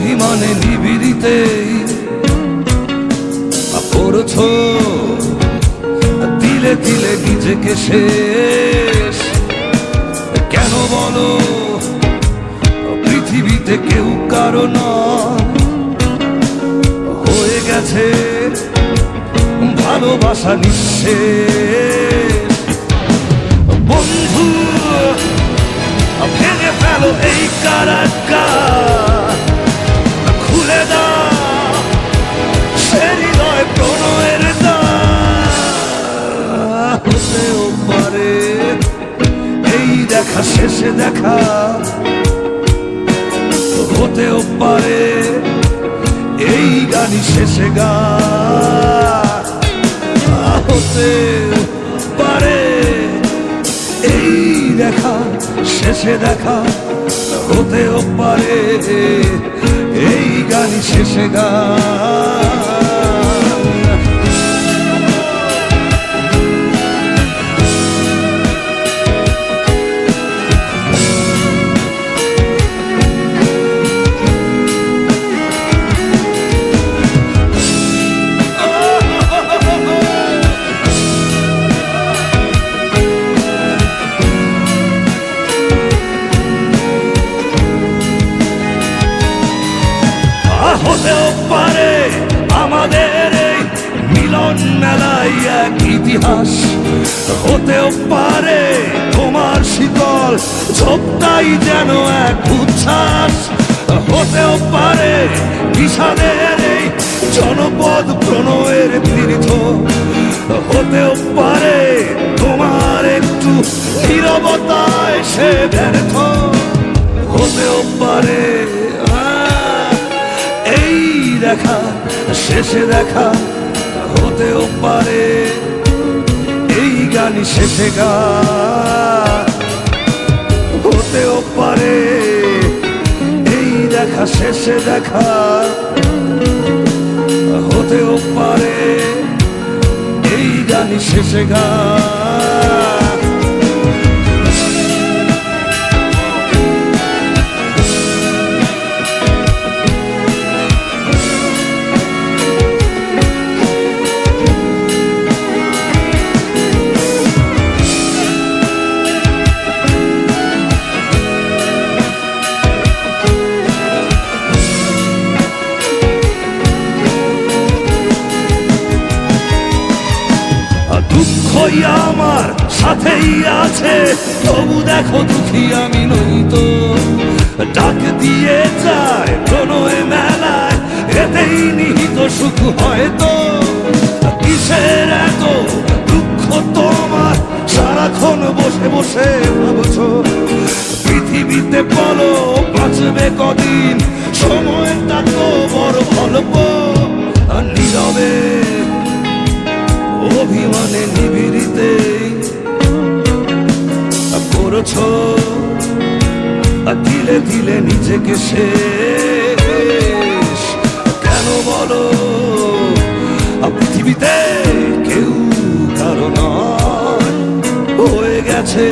অভিমানে নিবিড়িতে পড়ছ তিলে তিলে নিজেকে শেষ। কেন বলো পৃথিবীতে কেউ কারো নয়, হয়ে গেছে ভালোবাসা নিঃশেষ। বন্ধু ভেঙে ফেলো এই কারাগার, খুলে দাও সে হৃদয় প্রণয়ের দ্বার। হতেও পারে এই দেখা শেষে দেখা, হতেও পারে এই গানই শেষে গান, হতেও পারে এই দেখা শেষে দেখা, হতেও পারে এই গানই শেষে গান। হতেও পারে আমাদের এই মিলন মেলায় এক ইতিহাস, হতেও পারে তোমার শীতল ঝোপটাই যেন এক উচ্ছ্বাস, হতেও পারে বিষাদের এই জনপদ প্রণয়ের তীর্থ, হতেও পারে তোমার একটু নীরবতায় সে ব্যর্থ, হতেও পারে এই দেখা শেষে দেখা, হতেও পারে এই গানই শেষে গান, হতেও পারে এই দেখা শেষে দেখা, হতেও পারে এই গানই শেষে গান। দুঃখই আমার সাথেই আছে, তবু দেখো দুঃখী আমি নই তো, ডাক দিয়ে যায় প্রণয় মেলায়, এতেই নিহিত সুখ হয়তো। কিসের এত দুঃখ তোমার সারাক্ষণ বসে বসে ভাবছো, পৃথিবীতে বলো বাঁচবে কদিন, সময়টা তো বড় অল্প। নীরবে অভিমানে নিবিড়িতে পড়ছ দিলে দিলে নিজেকে শেষ। কেন বলো পৃথিবীতে কেউ কারো নয়, হয়ে গেছে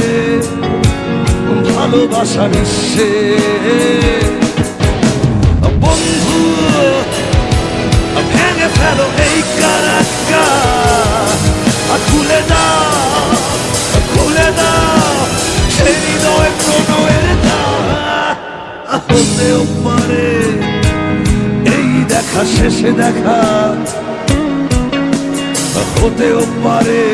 ভালোবাসা নিঃশেষ। বন্ধু ভেঙে ফেলো এই কারাগার, খুলে দাও খুলে দাও সে হৃদয় প্রণয়ের দ্বার। হতেও পারে এই দেখা শেষে দেখা, হতেও পারে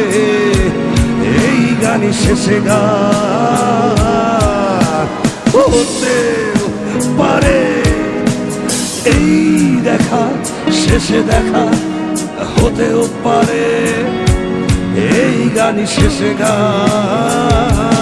এই গানই শেষে গান, হতেও পারে এই দেখা শেষে দেখা, হতেও পারে এই গানই শেষে গান।